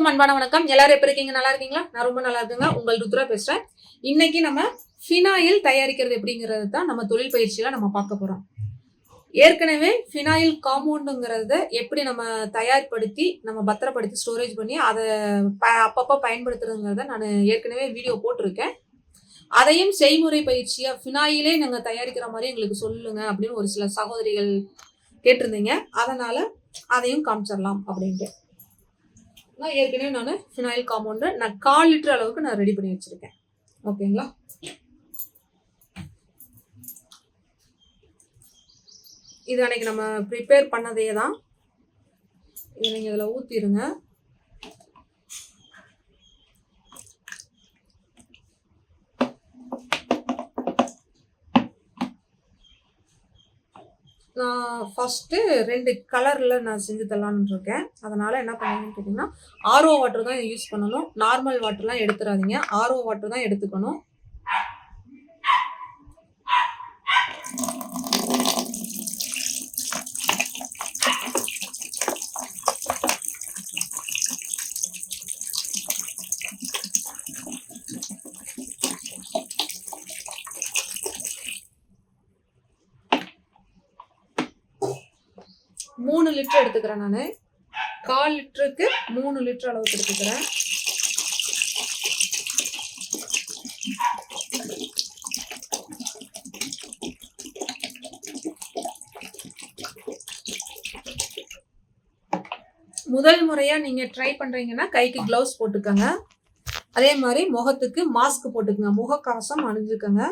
அனைவருக்கும் அன்பான வணக்கம். எல்லாரும் எப்படி இருக்கீங்க? நல்லா இருக்கீங்களா? நான் ரொம்ப நல்லா இருக்குங்க. உங்கள் ருத்ரா பேசுறேன். இன்னைக்கு நம்ம ஃபினாயில் தயாரிக்கிறது எப்படிங்கிறது தான் நம்ம தொழில் பயிற்சியில நம்ம பார்க்க போறோம். ஏற்கனவே ஃபினாயில் காம்பவுண்டுங்கிறத எப்படி நம்ம தயார்படுத்தி நம்ம பத்திரப்படுத்தி ஸ்டோரேஜ் பண்ணி அதை அப்பப்போ பயன்படுத்துறதுங்கிறத நான் ஏற்கனவே வீடியோ போட்டிருக்கேன். அதையும் செய்முறை பயிற்சியா ஃபினாயிலே நாங்கள் தயாரிக்கிற மாதிரி எங்களுக்கு சொல்லுங்க அப்படின்னு ஒரு சில சகோதரிகள் கேட்டிருந்தீங்க. அதனால அதையும் காமிச்சிடலாம் அப்படின்ட்டு ஏற்கனவே நான் ஃபினாயில் காம்பவுண்டு நான் 1/4 லிட்டர் அளவுக்கு நான் ரெடி பண்ணி வச்சிருக்கேன். ஓகேங்களா? இது அன்னைக்கு நம்ம ப்ரிப்பேர் பண்ணதே தான். இதை நீங்கள் இதில் ஊற்றிடுங்க. நான் ஃபஸ்ட்டு 2 கலரில் நான் செஞ்சு தரலான்னு இருக்கேன். அதனால் என்ன பண்ணுங்கன்னு கேட்டிங்கன்னா, ஆர்ஓ வாட்டர் தான் யூஸ் பண்ணணும். நார்மல் வாட்டர்லாம் எடுத்துடாதீங்க. ஆர்ஓ வாட்டர் தான் எடுத்துக்கணும். மூணு லிட்டர் எடுத்துக்கிறேன். நான் 1/4 லிட்டருக்கு 3 லிட்டர் அளவுக்கு எடுத்துக்கிறேன். முதல் முறையா நீங்க ட்ரை பண்றீங்கன்னா கைக்கு கிளவுஸ் போட்டுக்கோங்க. அதே மாதிரி முகத்துக்கு மாஸ்க் போட்டுக்கோங்க. முகக்கவசம் அணிஞ்சுக்கோங்க.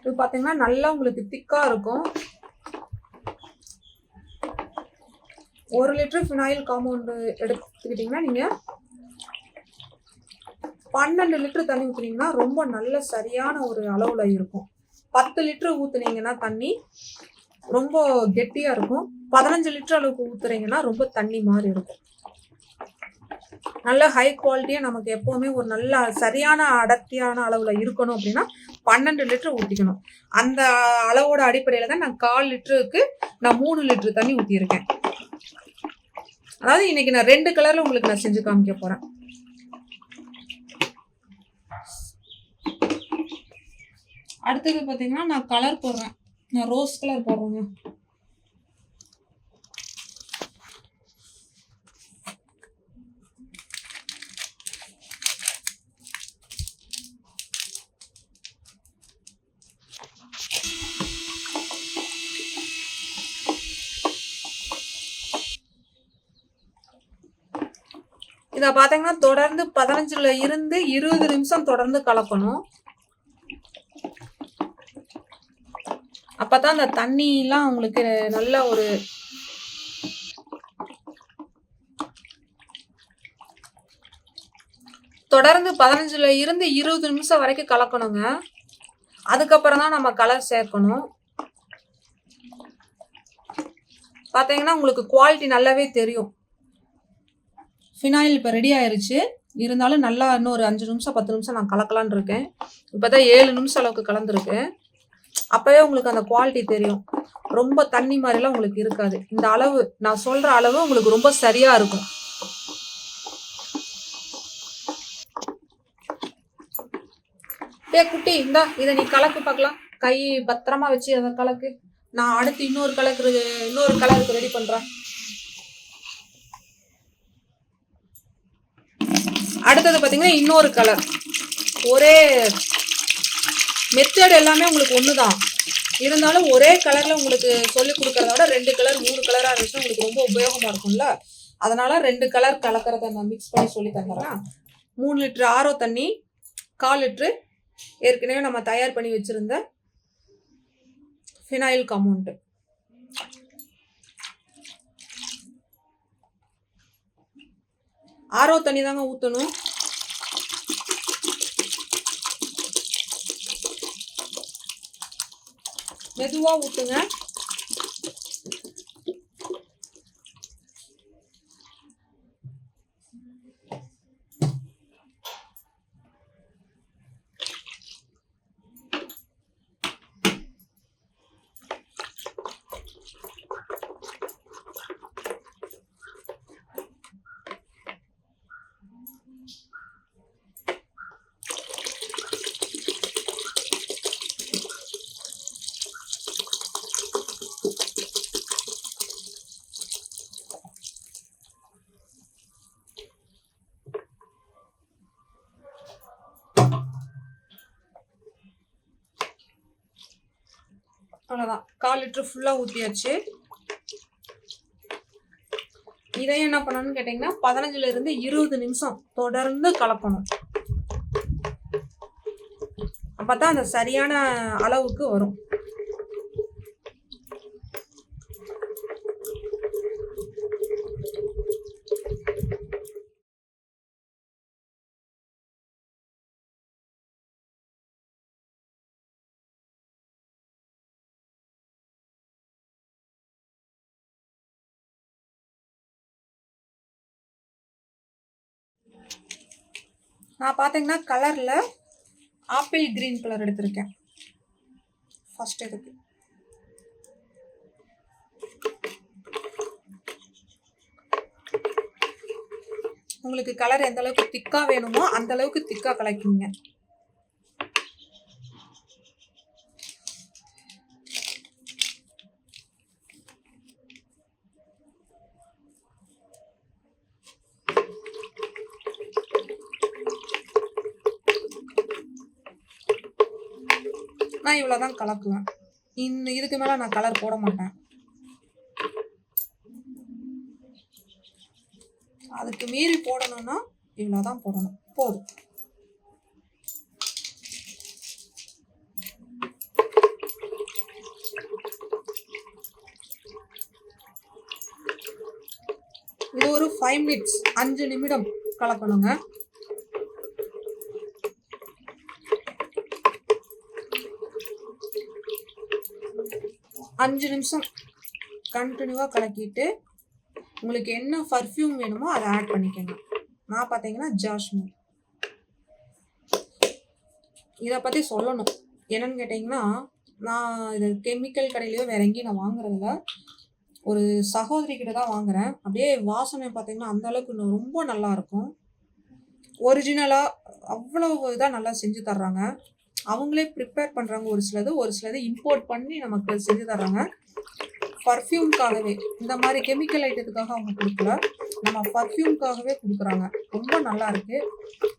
இது பார்த்தீங்கன்னா நல்லா உங்களுக்கு திக்கா இருக்கும். 1 லிட்டர் ஃபினாயில் காம்பவுண்டு எடுத்துக்கிட்டிங்கன்னா நீங்கள் 12 லிட்டர் தண்ணி ஊற்றுனீங்கன்னா ரொம்ப நல்ல சரியான ஒரு அளவில் இருக்கும். 10 லிட்டர் ஊற்றுனீங்கன்னா தண்ணி ரொம்ப கெட்டியாக இருக்கும். 15 லிட்டர் அளவுக்கு ஊற்றுறீங்கன்னா ரொம்ப தண்ணி மாதிரி இருக்கும். நல்ல ஹை குவாலிட்டியாக நமக்கு எப்போவுமே ஒரு நல்ல சரியான அடர்த்தியான அளவில் இருக்கணும் அப்படின்னா 12 லிட்டர் ஊற்றிக்கணும். அந்த அளவோட அடிப்படையில் தான் நான் 1/4 லிட்டருக்கு நான் 3 லிட்டர் தண்ணி ஊற்றியிருக்கேன். அதாவது இன்னைக்கு நான் 2 கலரில் உங்களுக்கு நான் செஞ்சு காமிக்க போகிறேன். அடுத்தது பார்த்தீங்கன்னா நான் கலர் போடுறேன். நான் ரோஸ் கலர் போடுறேங்க. இதை பார்த்தீங்கன்னா தொடர்ந்து 15ல இருந்து 20 நிமிஷம் தொடர்ந்து கலக்கணும். அப்பதான் அந்த தண்ணிலாம் உங்களுக்கு நல்ல ஒரு தொடர்ந்து 15ல இருந்து 20 நிமிஷம் வரைக்கும் கலக்கணுங்க. அதுக்கப்புறம் தான் நம்ம கலர் சேர்க்கணும். பார்த்தீங்கன்னா உங்களுக்கு குவாலிட்டி நல்லாவே தெரியும். ஃபினாயில் இப்போ ரெடி ஆயிடுச்சு. இருந்தாலும் நல்லா இன்னும் ஒரு 5 நிமிஷம் 10 நிமிஷம் நான் கலக்கலான்னு இருக்கேன். இப்போ தான் 7 நிமிஷம் அளவுக்கு கலந்துருக்கேன். அப்போவே உங்களுக்கு அந்த குவாலிட்டி தெரியும். ரொம்ப தண்ணி மாதிரிலாம் உங்களுக்கு இருக்காது. இந்த அளவு நான் சொல்கிற அளவு உங்களுக்கு ரொம்ப சரியாக இருக்கும். குட்டி இந்தா இதை நீ கலக்கு பார்க்கலாம். கை பத்திரமா வச்சு அதை கலக்கு. நான் அடுத்து இன்னொரு கலருக்கு ரெடி பண்ணுறேன். அடுத்தது பார்த்தீங்கன்னா இன்னொரு கலர். ஒரே மெத்தட் எல்லாமே உங்களுக்கு ஒன்று தான். இருந்தாலும் ஒரே கலரில் உங்களுக்கு சொல்லிக் கொடுக்கறத விட 2 கலர் 3 கலராக இருந்துச்சுன்னா உங்களுக்கு ரொம்ப உபயோகமாக இருக்கும்ல. அதனால 2 கலர் கலக்கிறத நான் மிக்ஸ் பண்ணி சொல்லி தந்துடுறேன். 3 லிட்டர் ஆரோ தண்ணி, 1/4 லிட்டரு ஏற்கனவே நம்ம தயார் பண்ணி வச்சுருந்த ஃபினாயில் காம்பவுண்டு. ஆரோ தண்ணி தாங்க ஊற்றணும். மெதுவா ஊத்துங்க. அவ்வளோதான், 1/4 லிட்டர் ஃபுல்லாக ஊற்றியாச்சு. இதை என்ன பண்ணணும்னு கேட்டிங்கன்னா 15லிருந்து 20 நிமிஷம் தொடர்ந்து கலக்கணும். அப்போ தான் அந்த சரியான அளவுக்கு வரும். நான் பார்த்தீங்கன்னா கலரில் ஆப்பிள் கிரீன் கலர் எடுத்திருக்கேன் ஃபர்ஸ்ட் இதுக்கு. உங்களுக்கு கலர் எந்த அளவுக்கு திக்கா வேணுமோ அந்த அளவுக்கு திக்கா கலக்கிங்க. நான் இவ்வளோதான் கலக்குவேன். இதுக்கு மேலே நான் கலர் போட மாட்டேன். அதுக்கு மீறி போடணும்னா இவ்வளோதான் போடணும். போதும். இது ஒரு 5 மினிட்ஸ் 5 நிமிடம் கலக்கணுங்க. அஞ்சு நிமிஷம் கண்டினியூவாக கலக்கிட்டு உங்களுக்கு என்ன பர்ஃப்யூம் வேணுமோ அதை ஆட் பண்ணிக்கோங்க. நான் பார்த்தீங்கன்னா ஜாஸ்மின். இதை பற்றி சொல்லணும் என்னன்னு கேட்டிங்கன்னா, நான் இது கெமிக்கல் கடையிலையோ வேற எங்கேயும் நான் வாங்குறதில்ல. ஒரு சகோதரி கிட்ட தான் வாங்குறேன். அப்படியே வாசனை பார்த்தீங்கன்னா அந்த அளவுக்கு ரொம்ப நல்லா இருக்கும். ஒரிஜினலாக அவ்வளோ இதாக நல்லா செஞ்சு தர்றாங்க. அவங்களே ப்ரிப்பேர் பண்ணுறாங்க. ஒரு சிலது இம்போர்ட் பண்ணி நமக்கு செஞ்சு தர்றாங்க. பர்ஃப்யூம்காகவே இந்த மாதிரி கெமிக்கல் ஐட்டத்துக்காக அவங்க கொடுக்கல, நம்ம பர்ஃப்யூம்காகவே கொடுக்குறாங்க. ரொம்ப நல்லா இருக்கு.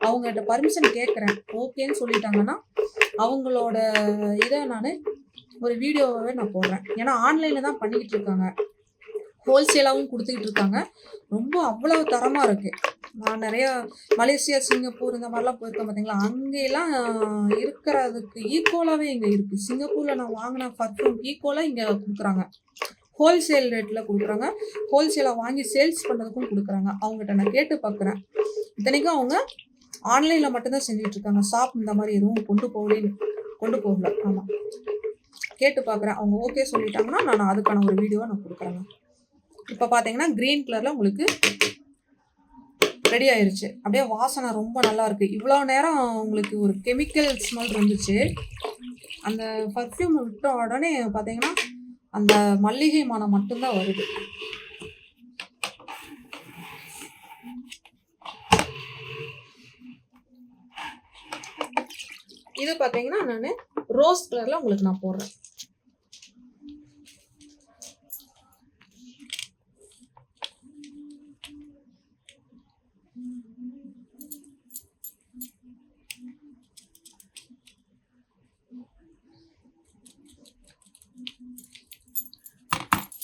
அவங்ககிட்ட பர்மிஷன் கேட்குறேன். ஓகேன்னு சொல்லிட்டாங்கன்னா அவங்களோட இதை நான் ஒரு வீடியோவாகவே நான் போடுறேன். ஏன்னா ஆன்லைனில் தான் பண்ணிக்கிட்டு இருக்காங்க, ஹோல்சேலாகவும் கொடுத்துக்கிட்டு இருக்காங்க. ரொம்ப அவ்வளோ தரமாக இருக்குது. நான் நிறையா மலேசியா, சிங்கப்பூர் இந்த மாதிரிலாம் போயிருக்கேன் பார்த்தீங்களா, அங்கெல்லாம் இருக்கிறதுக்கு ஈக்குவலாகவே இங்கே இருக்குது. சிங்கப்பூரில் நான் வாங்கின பர்ஃப்யூம் ஈக்குவலாக இங்கே கொடுக்குறாங்க. ஹோல்சேல் ரேட்டில் கொடுக்குறாங்க. ஹோல்சேலாக வாங்கி சேல்ஸ் பண்ணுறதுக்கும் கொடுக்குறாங்க. அவங்ககிட்ட நான் கேட்டு பார்க்குறேன். இத்தனைக்கும் அவங்க ஆன்லைனில் மட்டும்தான் செஞ்சிட்ருக்காங்க. ஷாப் இந்த மாதிரி எதுவும் கொண்டு போகல. ஆமாம், கேட்டு பார்க்குறேன். அவங்க ஓகே சொல்லிட்டாங்கன்னா நான் அதுக்கான ஒரு வீடியோவை நான் கொடுக்குறேங்க. இப்போ பார்த்தீங்கன்னா க்ரீன் கலரில் உங்களுக்கு ரெடி ஆயிருச்சு. அப்படியே வாசனை ரொம்ப நல்லா இருக்குது. இவ்வளோ நேரம் உங்களுக்கு ஒரு கெமிக்கல் ஸ்மெல் இருந்துச்சு. அந்த பர்ஃப்யூம் விட்ட உடனே பார்த்தீங்கன்னா அந்த மல்லிகை மனம் மட்டும்தான் வருது. இது பார்த்தீங்கன்னா நான் ரோஸ் கலரில் உங்களுக்கு நான் போடுறேன்.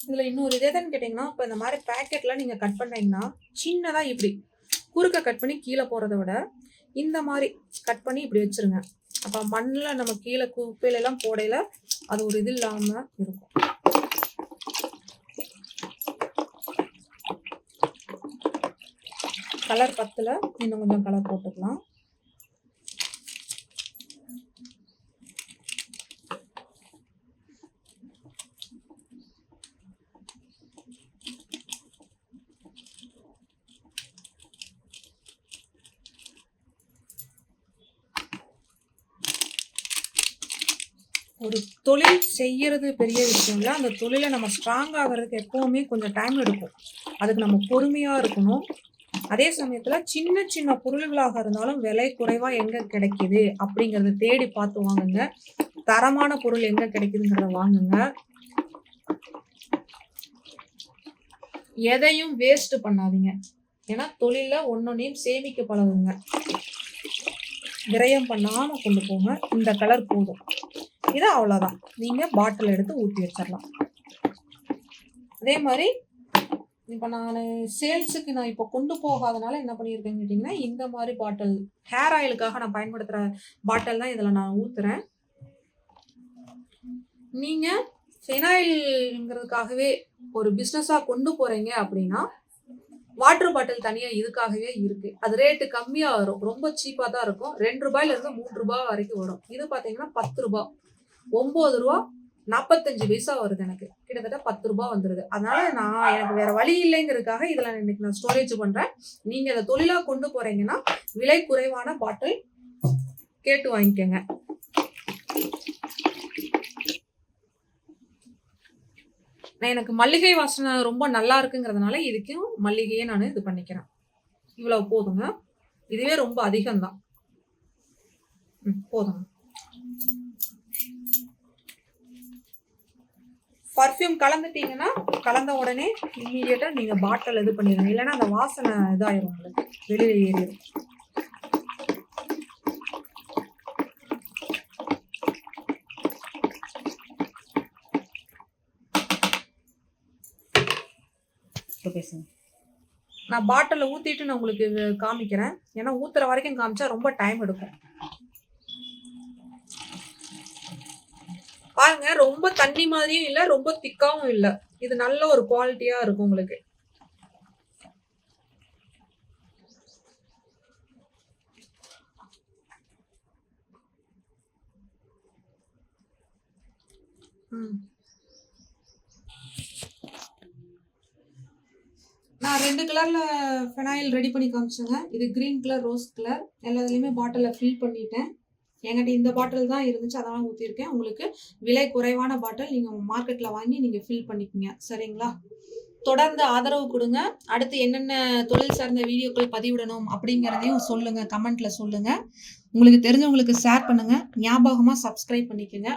இதில் இன்னொரு இது எதுன்னு கேட்டிங்கன்னா, இப்போ இந்த மாதிரி பேக்கெட்டில் நீங்கள் கட் பண்ணிங்கன்னா சின்னதாக இப்படி குறுக்க கட் பண்ணி கீழே போகிறத விட இந்த மாதிரி கட் பண்ணி இப்படி வச்சுருங்க. அப்போ மண்ணில் நம்ம கீழே குப்பையிலெல்லாம் போடையில் அது ஒரு இது இல்லாமல் இருக்கும். கலர் பத்தில் இன்னும் கொஞ்சம் கலர் போட்டுக்கலாம். ஒரு தொழில் செய்யறது பெரிய விஷயம் இல்லை. அந்த தொழிலை நம்ம ஸ்ட்ராங் ஆகிறதுக்கு எப்பவுமே கொஞ்சம் டைம் எடுக்கும். அதுக்கு நம்ம பொறுமையா இருக்கணும். அதே சமயத்துல சின்ன சின்ன பொருள்களாக இருந்தாலும் விலை குறைவா எங்க கிடைக்குது அப்படிங்கறத தேடி பார்த்து வாங்குங்க. தரமான பொருள் எங்க கிடைக்குதுங்கிறத வாங்குங்க. எதையும் வேஸ்ட் பண்ணாதீங்க. ஏன்னா தொழில ஒன்னொன்னையும் சேமிக்க பழகுங்க. விரயம் பண்ணாம கொண்டு போங்க. இந்த கலர் போதும். இது அவ்வளவுதான். நீங்க பாட்டில் எடுத்து ஊற்றி வச்சிடலாம். அதே மாதிரி இப்போ நான் சேல்ஸுக்கு நான் இப்போ கொண்டு போகாதனால என்ன பண்ணியிருக்கேன்னு கேட்டிங்கன்னா, இந்த மாதிரி பாட்டில் ஹேர் ஆயிலுக்காக நான் பயன்படுத்துகிற பாட்டில் தான் இதில் நான் ஊற்றுறேன். நீங்கள் ஃபினாயில்ங்கிறதுக்காகவே ஒரு பிஸ்னஸாக கொண்டு போகிறீங்க அப்படின்னா, வாட்டர் பாட்டில் தனியாக இதுக்காகவே இருக்குது. அது ரேட்டு கம்மியாக வரும். ரொம்ப சீப்பாக தான் இருக்கும். ₹2 3 வரைக்கும் வரும். இது பார்த்தீங்கன்னா ₹10, ₹9, 45 பைசா வருது. எனக்கு கிட்டத்தட்ட ₹10 வந்துருது. அதனால எனக்கு வேற வழி இல்லைங்கிறதுக்காக இதுல இன்னைக்கு நான் ஸ்டோரேஜ் பண்றேன். நீங்க அதை தொழிலா கொண்டு போறீங்கன்னா விலை குறைவான பாட்டில் கேட்டு வாங்கிக்கோங்க. எனக்கு மல்லிகை வாசனை ரொம்ப நல்லா இருக்குங்கிறதுனால இதுக்கும் மல்லிகையே நான் இது பண்ணிக்கிறேன். இவ்வளவு போதுங்க. இதுவே ரொம்ப அதிகம்தான். போதுங்க. பர்ஃப்யூம் கலந்துட்டீங்கன்னா கலந்த உடனே இம்மீடியட்டா நீங்க பாட்டில் இது பண்ணிடுங்க. இல்லைன்னா அந்த வாசனை இதாயிரும், உங்களுக்கு வெளியில ஏறிடும். நான் பாட்டில ஊத்திட்டு நான் உங்களுக்கு காமிக்கிறேன். ஏன்னா ஊத்துற வரைக்கும் காமிச்சா ரொம்ப டைம் எடுக்கும். பாருங்க, ரொம்ப தண்ணி மாதிரியும் இல்ல, ரொம்ப திக்காவும் இல்ல. இது நல்ல ஒரு குவாலிட்டியா இருக்கும் உங்களுக்கு. நான் 2 கலர்ல ஃபினாயில் ரெடி பண்ணி காமிச்சேங்க. இது கிரீன் கலர், ரோஸ் கலர். எல்லாத்துலயுமே பாட்டில ஃபில் பண்ணிட்டேன். என்கிட்ட இந்த பாட்டில் தான் இருந்துச்சு, அதெல்லாம் ஊற்றிருக்கேன். உங்களுக்கு விலை குறைவான பாட்டில் நீங்கள் மார்க்கெட்டில் வாங்கி நீங்கள் ஃபில் பண்ணிக்கோங்க. சரிங்களா? தொடர்ந்து ஆதரவு கொடுங்க. அடுத்து என்னென்ன தொழில் சார்ந்த வீடியோக்கள் பதிவிடணும் அப்படிங்கிறதையும் சொல்லுங்கள், கமெண்ட்டில் சொல்லுங்கள். உங்களுக்கு தெரிஞ்சவங்களுக்கு ஷேர் பண்ணுங்கள். ஞாபகமாக சப்ஸ்கிரைப் பண்ணிக்கோங்க.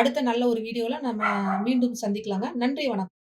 அடுத்த நல்ல ஒரு வீடியோவில் நம்ம மீண்டும் சந்திக்கலாங்க. நன்றி, வணக்கம்.